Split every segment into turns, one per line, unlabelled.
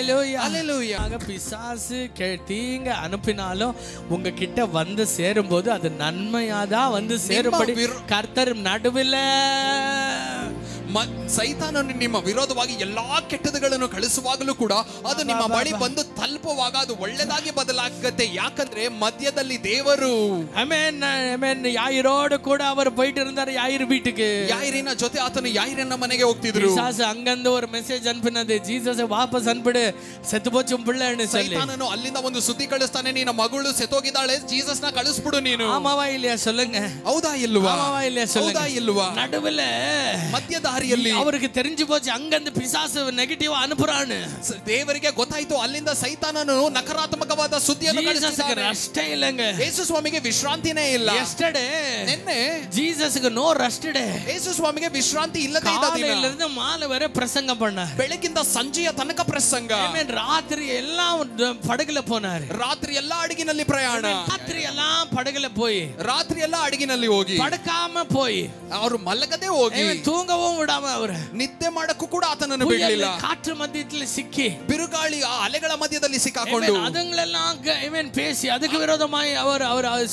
ஹalleluya
ஹalleluya.
பிசாசு தீங்க அனுப்பினாலும் உங்க கிட்ட வந்து சேரும்போது அது நன்மையாதான் வந்து சேரும்படி கர்த்தர் நடுவில்
ಸೈತಾನನು ನಿಮ್ಮ ವಿರೋಧವಾಗಿ ಎಲ್ಲಾ ಕೆಟ್ಟದುಗಳನ್ನು ಕಳಿಸುವಾಗಲೂ ಕೂಡ ಅದು ನಿಮ್ಮ ಬಳಿ ಬಂದು ತಲುಪುವಾಗ ಅದು ಒಳ್ಳೆದಾಗಿ ಬದಲಾಗುತ್ತೆ. ಯಾಕಂದ್ರೆ ಮಧ್ಯದಲ್ಲಿ ದೇವರು.
Amen amen. ಯಾಯಿರೋಡು ಕೂಡ ಅವರು போயிட்டு இருந்தார் யாயிர் வீட்டுக்கு.
ಯಾಯಿರಿನ ಜೊತೆ ಆತನು ಯಾಯಿರನ ಮನೆಗೆ ಹೋಗ್ತಿದ್ರು.
பிசாசு அங்கந்து ஒரு மெசேஜ் அனுப்பினது, ஜீசஸை வாபஸ் அனுப்பிடு, செத்து போச்சு உன் பிள்ளைன்னு சொல்லி.
ಸೈತಾನನು ಅಲ್ಲಿಂದ ಒಂದು ಸುದ್ದಿ ಕಳಿಸ್ತಾನೆ, ನಿನ್ನ ಮಗಳು ಸೆತ್ತೋಗಿದ್ದಾಳೆ, ಜೀಸಸ್ನ ಕಳಿಸ್ಬಿಡು ನೀನು.
ஆமாவா இல்லையா சொல்லுங்க.
ಹೌದಾ ಇಲ್ವಾ?
ஆமாவா இல்லையா சொல்லுங்க.
ಹೌದಾ ಇಲ್ವಾ?
நடுவுல
ಮಧ್ಯದಾರಿಯಲ್ಲಿ
அவருக்கு தெரிஞ்சு போச்சு அங்கந்து பிசாசு நெகட்டிவ் அனுப்புறான்னு.
ದೇವರಿಗೆ ಗೊತ್ತಾಯ್ತು ಅಲ್ಲಿಂದ ಸೈತಾನನು ನಕಾರಾತ್ಮಕವಾದ ಸುದ್ದಿಯನ್ನು ಕಳಿಸ್ತಾನೆ.
ರಷ್ಟೇ ಇಲ್ಲಂಗ.
ಯೇಸು ಸ್ವಾಮಿಗೆ ವಿಶ್ರಾಂತಿನೇ ಇಲ್ಲ.
ಎಸ್ಟರ್ಡೇ
ನಿನ್ನೆ
ಜೀಸಸ್ಗೆ ನೋ ರೆಸ್ಟ್ ಡೇ.
ಯೇಸು ಸ್ವಾಮಿಗೆ ವಿಶ್ರಾಂತಿ ಇಲ್ಲದೆ ಇದ್ದ ದಿನ.
ಕಾலையிலிருந்து மாலை வரை பிரசங்கம் பண்ணார்.
ಬೆಳಗಿಂದ ಸಂಜೆಯ ತನಕ ಪ್ರಸಂಗ.
ಆಮೆನ್. ರಾತ್ರಿ எல்லாம் படகுல போனார்.
ರಾತ್ರಿ ಎಲ್ಲ ಹಡಗಿನಲ್ಲಿ ಪ್ರಯಾಣ.
ರಾತ್ರಿ ಎಲ್ಲ படகுல போய்
ರಾತ್ರಿ ಎಲ್ಲ ಹಡಗಿನಲ್ಲಿ ಹೋಗಿ
ಪಡಕಾಮ போய்
ಅವರು ಮಲಗದೆ ಹೋಗಿ
தூங்கவும் விடாம ಅವರು
ನಿದ್ದೆ ಮಾಡಕ್ಕೂ ಕೂಡ ಆತನನ್ನು ಬಿಡಲಿಲ್ಲ.
ಕಾற்று ಮಧ್ಯದಲ್ಲಿ ಸಿಕ್ಕಿ
ಬಿರುಗಾಳಿ ಆ ಅಲೆಗಳ ಮಧ್ಯದಲ್ಲಿ ಸಿಕ್ಕಾಕೊಂಡು
ಅದನ್ನೆல்லாம் ಆಮೆನ್ பேசி அதுக்கு விரோதமாய் அவர்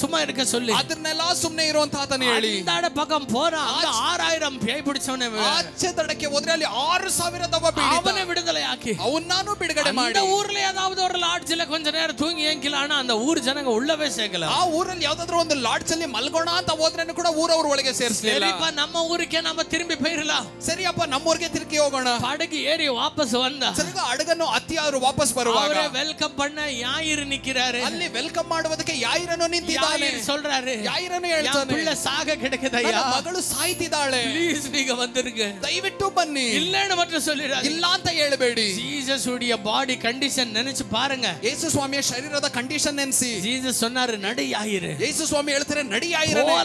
சும்மா இருக்க சொல்லி
ಅದನ್ನೆಲ್ಲ ಸುಮ್ಮನೆ ಇರುವಂತ ಆತನ ಹೇಳಿ
அந்த பக்கம் போறா. அங்க 6000 பேய் பிடிச்சவனே
ಆಚೆ ದಡಕ್ಕೆ ಹೋದ್ರೆ ಅಲ್ಲಿ 6000 ದವ ಪೀಡಿತ.
ಅವನೇ விடுதலை ஆக்கி
ಅವನನ್ನು ಬಿಡುಗಡೆ ಮಾಡಿ.
அந்த ஊர்ல ஏதாவது ஒரு லாட்ஜ்ல கொஞ்ச நேரம் தூங்கி ஏங்கலானா அந்த ஊர் ಜನங்க உள்ளவே ಸೇಕಲ್ಲ.
ಆ ಊರಲ್ಲಿ ಯಾವ್ದಾದ್ರೂ ಒಂದು ಲಾಡ್ಜ್ ಅಲ್ಲಿ ಮಲ್ಗೋಣ ಅಂತ ಹೋದ್ರೇನು ಕೂಡ ಊರವರು ಒಳಗೆ ಸೇರಿಸಲಿಲ್ಲ.
ಸರಿಪ್ಪ ನಮ್ಮ ಊರಿಗೆ ನಮ್ಮ ತಿರುಗಿ போயிரலாம்.
ಸರಿಯಪ್ಪ ನಮ್ಮೂರಿಗೆ ತಿರುಗಿ ಹೋಗೋಣ.
படகு ஏறி வாபஸ் வந்தா.
ಸರಿಗ ಹಡಗನ್ನು ಹತ್ತಿ ಅವರು ವಾಪಸ್ ಬರುವಾಗ
ಅವರೇ ವೆಲ್ಕಮ್ பண்ண யாயிர் நிக்கிறாரு.
ಅಲ್ಲಿ ವೆಲ್ಕಮ್ ಮಾಡುವುದಕ್ಕೆ ಯಾಯಿರನು ನಿಂತಿದ್ದಾನೆ.
யாயிர் சொல்றாரு,
ಯಾಯಿರನು ಹೇಳ್ತಾನೆ,
பிள்ளை சாக கிடக்குதய்யா,
ಮಗಳು ಸಾಯ್ತಿದ್ದಾಳೆ,
ப்ளீஸ் நீங்க வந்துருங்க,
ದಯವಿಟ್ಟು ಬನ್ನಿ,
இல்லன்னு மட்டும் சொல்லிராதீங்க,
ಇಲ್ಲ ಅಂತ ಹೇಳಬೇಡಿ.
ஜீசஸ் உடைய பாடி கண்டிஷன் நினைச்சு பாருங்க.
ಯೇಸು ಸ್ವಾಮಿಯ ಶರೀರದ ಕಂಡೀಷನ್ ನೆನೆಸಿ
ஜீசஸ் சொன்னாரு, ನಡಿ ಯಾಯಿರ್.
ಯೇಸು ಸ್ವಾಮಿ ಹೇಳ್ತಾರೆ, ನಡಿ ಯಾಯಿರನೇ,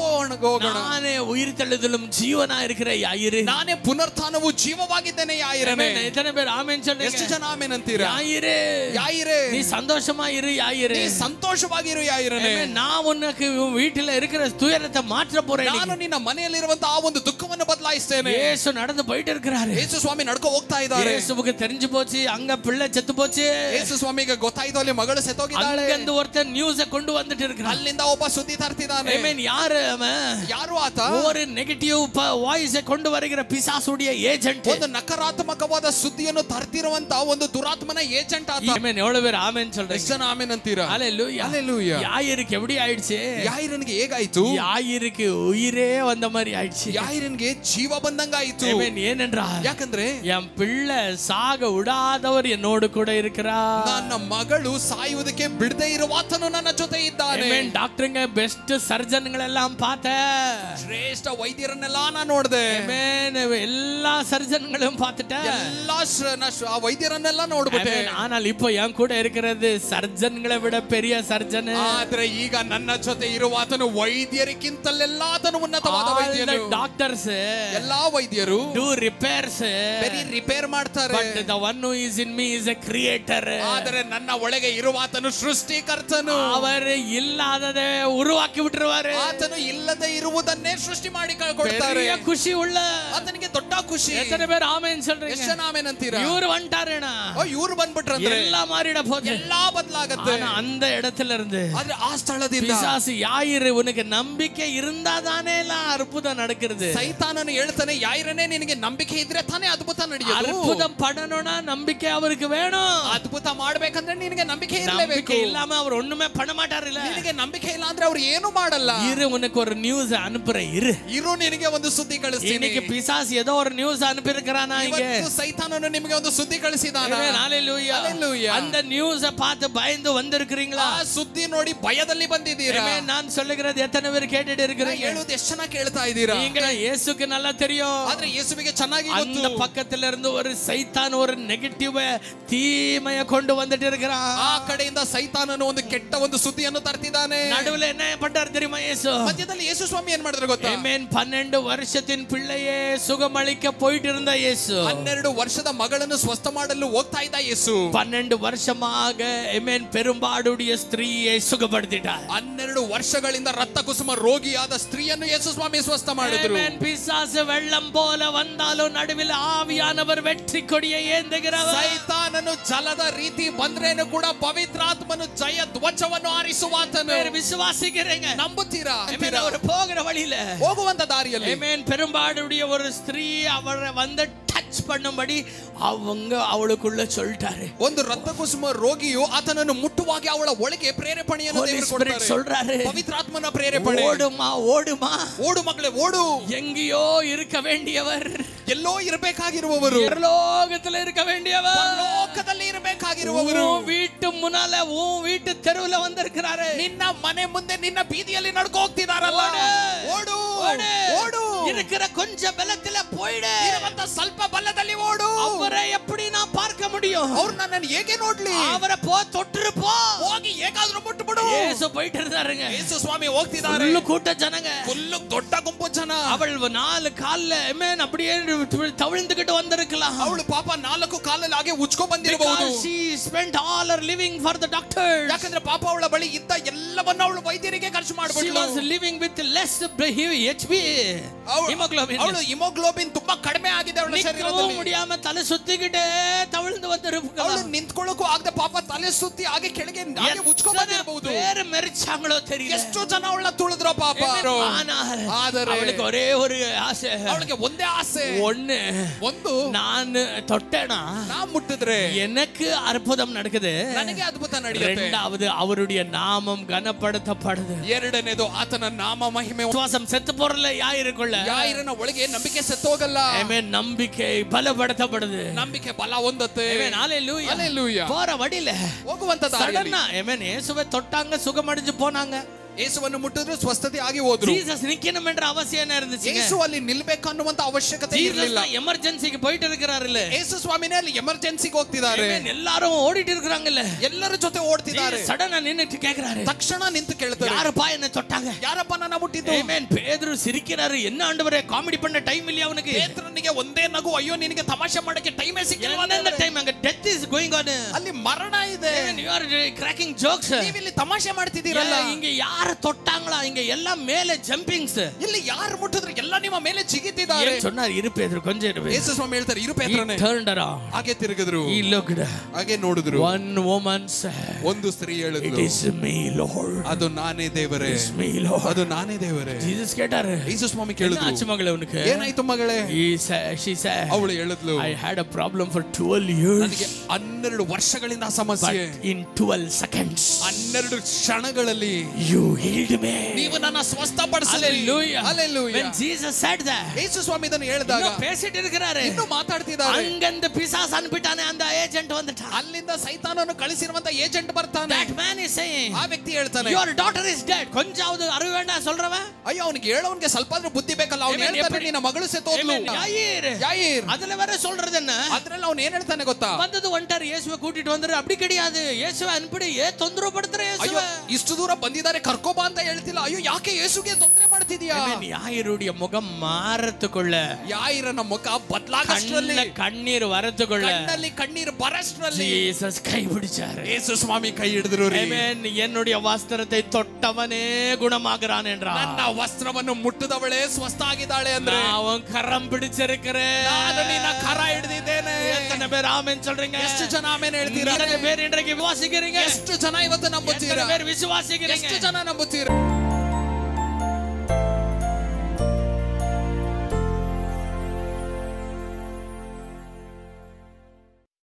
ಹೋಗೋಣ, ನಾನೇ ಉಯಿರ್ತೆಳುದலும் ಜೀವನ இருக்கிற ಯಾಯಿರ್,
ನಾನೇ ಪುನರುತ್ಥಾನವು ಜೀವವಾಗಿದ್ದೇನೆ ಯಾಯಿರನೇ.
எத்தனை பேர் ஆமென் சொல்றீங்க?
ಎಷ್ಟು ಜನ ಆಮೆನ್ ಅಂತೀರಾ?
யாயிரே,
யாயிரே,
நீ சந்தோஷமா இரு யாயிரே,
நீ ಸಂತೋಷವಾಗಿರು ಯಾಯಿರನೇ,
நான் உனக்கு வீட்டில இருக்கிற துயரத்தை மாற்ற போறேன்,
ನಾನು ನಿನ್ನ ಮನೆಯಲ್ಲಿರುವಂತ ಆ ಒಂದು ದುಃಖವನ್ನು ಬದಲಾಯಿಸ್ತೇನೆ.
ಯೇಸು நடந்து போயிட்டு இருக்காரு.
ಯೇಸು ಸ್ವಾಮಿ ನಡ್ಕೊ ಹೋಗ್ತಾ ಇದ್ದಾರೆ.
ಯೇಸುவுக்கு தெரிஞ்சு போச்சு அங்க பிள்ளை செத்து போச்சு.
ಯೇಸು ಸ್ವಾಮಿಗೆ ಗೊತ್ತಾಯ್ತು ಅಲ್ಲಿ ಮಗಳು ಸತ್ತೋಗಿದ್ದಾಳೆ.
அங்கந்து ஒருத்தன் நியூஸ் கொண்டு வந்துட்டு இருக்கான்.
ಅಲ್ಲಿಂದ ಒಬ್ಬ ಸುದ್ದಿ ತರ್ತಿದ್ದಾನೆ.
ಆಮೆನ್. ಯಾರು ಅವன்?
ಯಾರು ಆತ?
ஒரு நெகட்டிவ் வாய்ஸ் கொண்டு வருகிற பிசாசுடைய ஏஜென்ட்.
ಒಂದು ನಕಾರಾತ್ಮಕವಾದ ಸುದ್ದಿಯನ್ನು ತರ್ತಿರುವಂತ ಒಂದು ದುರಾತ್ಮನ ಏಜೆಂಟ್ ಆತ.
ಆಮೆನ್. எவ்வளவு பேர் ஆமென் சொல்றீங்க?
ಎಷ್ಟು ಜನ ಆಮೆನ್ ಅಂತೀರಾ?
ஹalleluya,
ஹalleluya.
யாயிருக்கு எப்படி ஆயிடுச்சு?
ಯಾಯಿರನಿಗೆ ಹೇಗಾಯ್ತು?
யாயிருக்கு உயிரே வந்த மாதிரி ஆயிடுச்சு.
ಯಾಯಿರನಿಗೆ ಜೀವ ಬಂದಂಗ ಆಯ್ತು.
ஆமென். ஏனென்றால்
ಯಾಕಂದ್ರೆ
என் பிள்ளை சாக விடாதவர் என்னோடு கூட இருக்கிறார்.
ನನ್ನ ಮಗಳು ಸಾಯುವುದಕ್ಕೆ ಬಿಡದೆ ಇರುವಾತನು ನನ್ನ ಜೊತೆ ಇದ್ದಾನೆ.
ಆಮೆನ್. ಡಾಕ್ಟರ್ங்க ಬೆಸ್ಟ್ ಸರ್ಜನ್ಗಳೆல்லாம் பார்த்தேன்.
ಶ್ರೇಷ್ಠ ವೈದ್ಯರನ್ನೆಲ್ಲ ನಾನು ನೋಡಿದೆ.
ಆಮೆನ್. எல்லா ಸರ್ಜನ್ಗಳನ್ನು பார்த்துட்டேன்.
ಎಲ್ಲಾ ವೈದ್ಯರನ್ನೆಲ್ಲ ನೋಡ್ಬಿಟ್ಟೆ.
ஆனால் இப்போ என் கூட இருக்கிறது ಸರ್ಜನ್களை விட பெரிய ಸರ್ಜನ್.
ಆದ್ರೆ ಈಗ ನನ್ನ ಜೊತೆ ಇರುವಾತನು ವೈದ್ಯರಿಗಿಂತಲೆಲ್ಲಾತನು ಉನ್ನತವಾದ ವೈದ್ಯನು.
ಡಾಕ್ಟರ್ಸ್
ಎಲ್ಲಾ ವೈದ್ಯರು
do repairs,
ಬರೀ ರಿಪೇರ್ ಮಾಡ್ತಾರೆ.
but the one who is in me is a creator.
ಆದರೆ ನನ್ನ ಒಳಗೆ ಇರುವಾತನು ಸೃಷ್ಟಿಕರ್ತನು.
அவர் ಇಲ್ಲದದೇ ಉರುವಾಕಿ ಬಿಟ್ಟಿರುವಾರೆ.
ಆತನು ಇಲ್ಲದೆ ಇರುವುದನ್ನೇ ಸೃಷ್ಟಿ ಮಾಡಿ ಕೊಡ್ತಾರೆ.
பெரிய ಖುಷಿ ಉಳ್ಳ
ಆತನಿಗೆ ದೊಡ್ಡ ಖುಷಿ.
எத்தனை பேர் ஆமென் சொல்றீங்க?
ಎಷ್ಟು ಜನ ಆಮೆನ್ ಅಂತೀರಾ?
இவரு வந்துட்டாரேனா?
ಓ ಇವರು ಬಂದ್ಬಿಟ್ರಂದ್ರೆ
எல்லாம் மாறிட போகுது,
எல்லாம் ಬದಲಾಗುತ್ತೆ.
ஆனா அந்த இடத்துல இருந்து,
ಆದ್ರೆ ಆ ಸ್ಥಳದಿಂದ
பிசாசு யாயிரு உனக்கு நம்பிக்கை இருந்தாதானே எல்லாம் அற்புதம் நடக்கிறது.
ಸೈತಾನನು ಹೇಳ್ತಾನೆ, ಯಾಯಿರನೇ ನಿನಗೆ ನಂಬಿಕೆ ಇದ್ರೆ ತಾನೇ ಅದ್ಭುತ ನಡೆಯೋದು.
அற்புதம் பண்ணணும்னா நம்பிக்கை அவருக்கு வேணும்.
ಅದ್ಭುತ ಮಾಡಬೇಕಂದ್ರೆ ನಿನಗೆ ನಂಬಿಕೆ ಇರಲೇಬೇಕು.
நம்பிக்கை இல்லாம அவர் ஒண்ணுமே பண்ண மாட்டாரு. இல்ல,
ನಿನಗೆ ನಂಬಿಕೆ ಇಲ್ಲ ಅಂದ್ರೆ ಅವರು ಏನು ಮಾಡಲ್ಲ.
இரு, உனக்கு ஒரு நியூஸ் அனுப்புறேன். இரு
ನಿನಗೆ ಒಂದು ಸುದ್ದಿ ಕಳಿಸ್ತೀನಿ.
இன்னைக்கு பிசாசு ஏதோ ஒரு நியூஸ் அனுப்பி இருக்கிறானா? இங்க
ಸೈತಾನನು ನಿಮಗೆ ಒಂದು ಸುದ್ದಿ ಕಳಿಸಿದಾನ.
ஹalleluya, ஹalleluya. அந்த நியூஸை பார்த்து பயந்து வந்திருக்கீங்களா?
ಆ ಸುದ್ದಿ ನೋಡಿ ಭಯದಲ್ಲಿ ಬಂದಿದ್ದೀರಾ?
நான் சொல்லுகிறது எத்தனை பேர் கேட்டுட்டு இருக்கிறீங்க?
ಹೇಳೋದು ಎಷ್ಟು ಜನ ಕೇಳ್ತಾ ಇದ್ದೀರಾ?
நீங்க இயேசுக்கு நல்லா தெரியும்.
ಆದ್ರೆ ಯೇಸುವಿಗೆ ಚೆನ್ನಾಗಿ ಗೊತ್ತು.
அந்த பக்கத்துல இருந்து ஒரு சைத்தான் ஒரு நெகட்டிவ் தீமையை கொண்டு வந்துட்டு இருக்கிறான்.
ಆ ಕಡೆಯಿಂದ ಸೈತಾನನು ಒಂದು ಕೆಟ್ಟ ಒಂದು ಸುದ್ದಿಯನ್ನು ತರ್ತಿದ್ದಾನೆ. ಹೋಗ್ತಿದ್ದಾನೆ.
நடுவுல என்ன பண்றாரு தெரியுமா இயேசு?
ಮಧ್ಯದಲ್ಲಿ ಯೇಸು ಸ್ವಾಮಿ ಏನ್ ಮಾಡಿದ್ರು ಗೊತ್ತಾ?
ಆಮೆನ್. 12 ವರ್ಷத்தின் பிள்ளையே சுகமளிக்க போயிட்டு இருந்த இயேசு
12 ವರ್ಷದ ಮಗಳನ್ನು ಸ್ವಸ್ಥ ಮಾಡಲು ಹೋಗ್ತಾ ಇದ್ದ ಯೇಸು
12 வருஷமாக ஆமென் பெரும்பாடுடைய ஸ்திரீயை சுகப்படுத்திட்டார்.
12 ವರ್ಷಗಳಿಂದ ರಕ್ತ ಕುಸುಮ ರೋಗಿಯಾದ ಸ್ತ್ರೀಯನ್ನು ಯೇಸು ಸ್ವಾಮಿ ಸ್ವಸ್ಥ ಮಾಡಿದ್ರು.
ஆமென். பிசாசு வெள்ளம் போல வந்தாலும் நடுவில் ஆவியானவர் வெற்றி கொடியை ஏந்துகிறவர்.
ಸೈತಾನನು ಜಲದ ರೀತಿ ಬಂದ್ರೇನು ಕೂಡ ಪವಿತ್ರಾತ್ಮನು ಜಯ ಧ್ವಜವನ್ನು ಹಾರಿಸುವಾತನು.
விசுவாசிக்கிறீங்க?
ನಂಬುತ್ತೀರಾ?
ஆமென். அவர் போகிற வழியில
ಹೋಗುವಂತ ದಾರಿಯಲ್ಲಿ
ஆமென் பெரும்பாடுடைய ஒரு ஸ்திரீ அவரை வந்து டச் பண்ணும்படி ಅವಳುக்குள்ள சொல்லிட்டாரு.
ಒಂದು ರಕ್ತ ಕುಸುಮ ರೋಗಿಯು ಆತನನ್ನು ಮುಟ್ಟುವಾಗ ಅವಳ ಒಳಗೆ ಪ್ರೇರೇಪಣೆಯನ್ನು ದೇವರು ಕೊಡ್ತಾರೆ.
சொல்றாரு
ಪವಿತ್ರಾತ್ಮನ ಪ್ರೇರೇಪಣೆ.
ಓಡುಮಾ ಓಡುಮಾ
ಓಡು ಮಗಳೇ ಓಡು.
எங்கேயோ இருக்க வேண்டியவர்
ಎಲ್ಲೋ ಇರಬೇಕಾಗಿರುವವರು
பரலோகத்தில் இருக்க வேண்டியவர்
ಪರಲೋಕದಲ್ಲಿ ಇರಬೇಕಾಗಿರುವವರು
வீட்டு முன்னால வீட்டு தெருவுல வந்திருக்கிறாரு.
ನಿನ್ನ ಮನೆ ಮುಂದೆ ನಿನ್ನ ಬೀದಿಯಲ್ಲಿ ನಡ್ಕೊ ಹೋಗ್ತಿದಾರಲ್ಲ. ಓಡು ಓಡು.
இருக்கிற கொஞ்ச ಬಲத்துல போய்டு.
ಇರುವಂತ ಸ್ವಲ್ಪ ಬಲದಲ್ಲಿ ಓಡು.
ಅವரை எப்படி நான் பார்க்க முடியும்?
ಅವರು ನನ್ನನ್ನು ಹೇಗೆ ನೋಡ್ಲಿ?
ಅವரை தொட்டுரு போ.
ಹೋಗಿ ಹೇಗಾದ್ರೂ ಮುಟ್ಟುಬಿಡು.
ಯೇಸು போயிட்டு இருந்தாருங்க.
ಯೇಸು ಸ್ವಾಮಿ ಹೋಗ್ತಿದ್ದಾರೆ.
ಫುಲ್ ಕೂಟ ಜನங்க.
ಫುಲ್ ದೊಡ್ಡ ಗುಂಪು ಜನ.
ಅವಳು 4 ಕಾಲ ಆಮೆನ್ அப்படியே ತವಳಿಂದುகிட்டு வந்திருக்கலாம்.
ಅವಳು ಪಾಪ 4 ಕಾಲಲ್ಲಿ ಹಾಗೆ ಉಚ್ಕೊಂಡು ಬಂದಿರಬಹುದು.
She spent all her living for the doctors.
ಯಾಕಂದ್ರೆ ಪಾಪ ಅವಳ ಬಳಿ ಇದ್ದ ಎಲ್ಲವನ್ನ ಅವಳು ವೈದ್ಯರಿಗೆ ಖರ್ಚು ಮಾಡಿಬಿಟ್ಳು.
She was living with less HB hemoglobin.
ಅವಳು ಹಿಮೋಗ್ಲೋಬಿನ್ ತುಂಬಾ ಕಡಿಮೆ ಆಗಿದೆ ಅವಳ ಶರೀರದಲ್ಲಿ.
முடியாம ತಲೆ ಸುತ್ತಿக்கிட்டே ತವಳಿಂದು ಬಂದಿರಬಹುದು.
ಅವಳು ನಿಂತ್ಕೊಳ್ಳೋಕು ಆಗದೆ ಪಾಪ ತಲೆ ಸುತ್ತಿ ಹಾಗೆ ಕೆಳಗೆ ಹಾಗೆ ಉಚ್ಕೊಂಡು ಬಂದಿರಬಹುದು.
ಬೇರೆ ಮೆರಿಚಾಂಗಳೋ ತೆರಿಯಲ್ಲ.
ಎಷ್ಟು ಜನ ಅವಳನ್ನ ತುಳಿದ್ರು ಪಾಪ. ಆದರೆ
ಅವಳಿಗೆ ஒரே ஒரு ಆಸೆ.
ಅವಳಿಗೆ ಒಂದೇ ಆಸೆ. ಒಂದು
ನಾನು தொட்டேனா
நான் முட்டுದ್ರೆ
எனக்கு அற்புதம் நடக்குது.
ನನಗೆ ಅದ್ಭುತ ನಡೆಯುತ್ತೆ.
இரண்டாவது அவருடைய நாமம் கனப்படுத்தப்படுது.
ಎರಡನೇದು ಆತನ ನಾಮ ಮಹಿಮೆ.
விசுவாசம் செத்து போறல யாயிருக்குள்ள
ಯಾಯಿರನ ಒಳಗೆ ನಂಬಿಕೆ ಸತ್ತು ಹೋಗಲ್ಲ.
ஆமென். நம்பிக்கை பலப்படுத்தப்படுது.
ನಂಬಿಕೆ ಬಲ ಹೊಂದುತ್ತೆ.
ஆமென். ஹalleluya.
ஹalleluya.
போற வழியில
ಹೋಗುವಂತ ದಾರಿಯಲ್ಲಿ
சடனா ஆமென் இயேசுவை தொட்டாங்க சுகமடைஞ்சு போனாங்க.
ಯೇಸುವನ್ನು ಮುಟ್ಟಿದ್ರು ಸ್ವಸ್ಥತೆ ಆಗಿ ಹೋದ್ರು.
ஜீசஸ் நிக்கணும் என்ற அவசியம் என்ன இருந்துச்சு?
ಯೇಸು ಅಲ್ಲಿ ನಿಲ್ಲಬೇಕು ಅನ್ನುವಂತ ಅವಶ್ಯಕತೆ ಇರಲಿಲ್ಲ.
ಎಮರ್ಜೆನ್ಸಿಗೆ போயிட்டு இருக்காருல்ல.
ಯೇಸು ಸ್ವಾಮಿನೇ ಅಲ್ಲಿ ಎಮರ್ಜೆನ್ಸಿಗೆ ಹೋಗ್ತಿದ್ದಾರೆ.
எல்லாரும் ஓடிட்டு இருக்காங்கல்ல.
ಎಲ್ಲರ ಜೊತೆ ಓಡ್ತಿದ್ದಾರೆ.
ಸಡನ್ ನಿಂತು ಕೇಳ್றாரு.
ತಕ್ಷಣ ನಿಂತು ಕೇಳ್ತಾರೆ,
யாரப்பா என்ன தொட்டாங்க?
ಯಾರಪ್ಪ ನನ್ನ ಮುಟ್ಟಿದ್ದು?
ಆಮೆನ್. ಪೇದ್ರು ಸಿರಿಕ್கிறாரு. என்ன ஆண்டவரೇ ಕಾಮಿಡಿ பண்ண டைம் இல்லையா ಅವನಿಗೆ?
ಪೇತ್ರನಿಗೆ ಒಂದೇ ನಗು, ಅಯ್ಯೋ ನಿನಗೆ ತಮಾಷೆ ಮಾಡಕ್ಕೆ ಟೈಮೇ ಸಿಕ್ಕಿಲ್ಲ.
அந்த டைம் அங்க ಡೆತ್ ಇಸ್ ಗೋಯಿಂಗ್ ಆನ್.
ಅಲ್ಲಿ ಮರಣ ಇದೆ.
You are cracking jokes.
ನೀವು ಇಲ್ಲಿ ತಮಾಷೆ ಮಾಡ್ತಿದ್ದೀರಲ್ಲ.
இங்க யார் தொட்டாங்களா? இங்க எல்லாம் மேலே ஜம்பிங்ஸ்.
ಇಲ್ಲಿ ಯಾರು ಮುಟ್ಟಿದ್ರು ಎಲ್ಲ ನಿಮ್ಮ ಮೇಲೆ ಜಿಗಿತಿದ್ದಾರೆ.
சொன்னார் இரு ಪೇದ್ರು கொஞ்சம் ಇರು.
ಯೇಸು ಸ್ವಾಮಿ ಹೇಳ್ತಾರೆ ಇರು ಪೇತ್ರನೇ.
turned around.
ಹಾಗೆ ತಿರುಗಿದ್ರು.
He looked.
ಹಾಗೆ ನೋಡಿದ್ರು.
One woman said,
ಒಂದು ಸ್ತ್ರೀ ಹೇಳಿದ್ಲು,
It is me Lord.
ಅದು ನಾನೇ ದೇವರೇ.
It is me Lord.
ಅದು ನಾನೇ ದೇವರೇ.
Jesus ಕೇಟಾರೆ.
ಯೇಸು ಸ್ವಾಮಿ ಕೇಳಿದ್ರು,
ಏನಾಯ್ತು ಮಗಳೇ ಅವನಿಗೆ?
ಏನಾಯ್ತು ಮಗಳೇ?
She said,
ಅವಳು ಹೇಳಿದ್ಲು,
I had a problem for 12 years.
ನನಗೆ 12 ವರ್ಷಗಳಿಂದ ಸಮಸ್ಯೆ.
But in 12 seconds.
12 ಕ್ಷಣಗಳಲ್ಲಿ
You healed me.
ನೀವು ನನ್ನ ಸ್ವಸ್ಥಪಡಿಸಿದ್ರಿ.
Hallelujah.
Hallelujah.
When Jesus said that,
ಯೇಸು ಸ್ವಾಮಿ ಇದನ್ನು ಹೇಳಿದಾಗ
இன்னும் பேசிட்டு இருக்காரு.
ಇನ್ನೂ ಮಾತಾಡ್ತಿದ್ದಾರೆ.
அங்கந்த பிசாசு அனுப்பிட்டானே அந்த ஏஜென்ட் வந்துட்டான்.
ಅಲ್ಲಿಂದ ಸೈತಾನನು ಕಳಿಸಿರುವಂತ ಏಜೆಂಟ್ ಬರ್ತಾನೆ.
That man is saying,
ಆ ವ್ಯಕ್ತಿ ಹೇಳ್ತಾನೆ,
Your daughter is dead. கொஞ்சாவது அறிவு வேண்டாம் சொல்றவன்.
ಅಯ್ಯೋ ಅವನಿಗೆ ಹೇಳೋವನಿಗೆ ಸ್ವಲ್ಪ ಆದ್ರೂ ಬುದ್ಧಿ ಬೇಕಲ್ಲ. ಅವನು ಹೇಳ್ತಾನೆ ನಿನ್ನ ಮಗಳು ಸತ್ತೋದ್ಲು. ಯಾಯಿರ್
அதுல வேற சொல்றது என்ன?
ಅದ್ರಲ್ಲಿ ಅವನು ಏನ್ ಹೇಳ್ತಾನೆ ಗೊತ್ತಾ?
வந்தது ஒன்றார் இயேசுவை கூட்டிட்டு வந்தாரு. அப்படி கிடையாது. இயேசுவை அனுப்பிடு. ஏன் தொந்தரவு படுத்துற இயேசுவை?
ಇಷ್ಟು ದೂರ ಬಂದಿದ್ದಾರೆ ಕರ್ಕೋಬಾ ಅಂತ ಹೇಳ್ತಿಲ್ಲ. ಅಯ್ಯೋ ಯಾಕೆ ಯೇಸುಗೆ ತೊಂದರೆ ಮಾಡ್ತಿದೀಯಾ?
யாயிருடைய முகம் மாறத்துக்குள்ள,
ಯಾಯಿರನ ಮುಖ ಬದಲಾಗಷ್ಟರಲ್ಲಿ,
கண்ணீர் வரத்துக்குள்ள,
ಕಣ್ಣಲ್ಲಿ ಕಣ್ಣೀರು ಬರಷ್ಟರಲ್ಲಿ
ஜீசஸ் கை பிடிச்சாரு.
ಯೇಸು ಸ್ವಾಮಿ ಕೈ ಹಿಡಿದ್ರು.
என்னுடைய வஸ்திரத்தை தொட்டவனே குணமாகிறான் என்றார்.
ನನ್ನ ವಸ್ತ್ರವನ್ನು ಮುಟ್ಟಿದವಳೇ ಸ್ವಸ್ಥ ಆಗಿದ್ದಾಳೆ ಅಂದ್ರೆ,
அவன் கரம் பிடிச்சிருக்கிறேன்.
ನಾನು ನಿನ್ನ ಕರ ಹಿಡಿದಿದ್ದೇನೆ.
எத்தனை பேர் ஆமென் சொல்றீங்க?
ಎಷ್ಟು ಜನ ಆಮೆನ್ ಹೇಳ್ತೀರಾ?
எத்தனை பேர் இன்றைக்கு விசுவாசிக்கிறீங்க?
ಎಷ್ಟು ಜನ ಇವತ್ತು ನಂಬುತ್ತೀರಾ?
எத்தனை பேர் விசுவாசிக்கிறீங்க?
ಎಷ್ಟು ಜನ ನಂಬುತ್ತೀರಾ?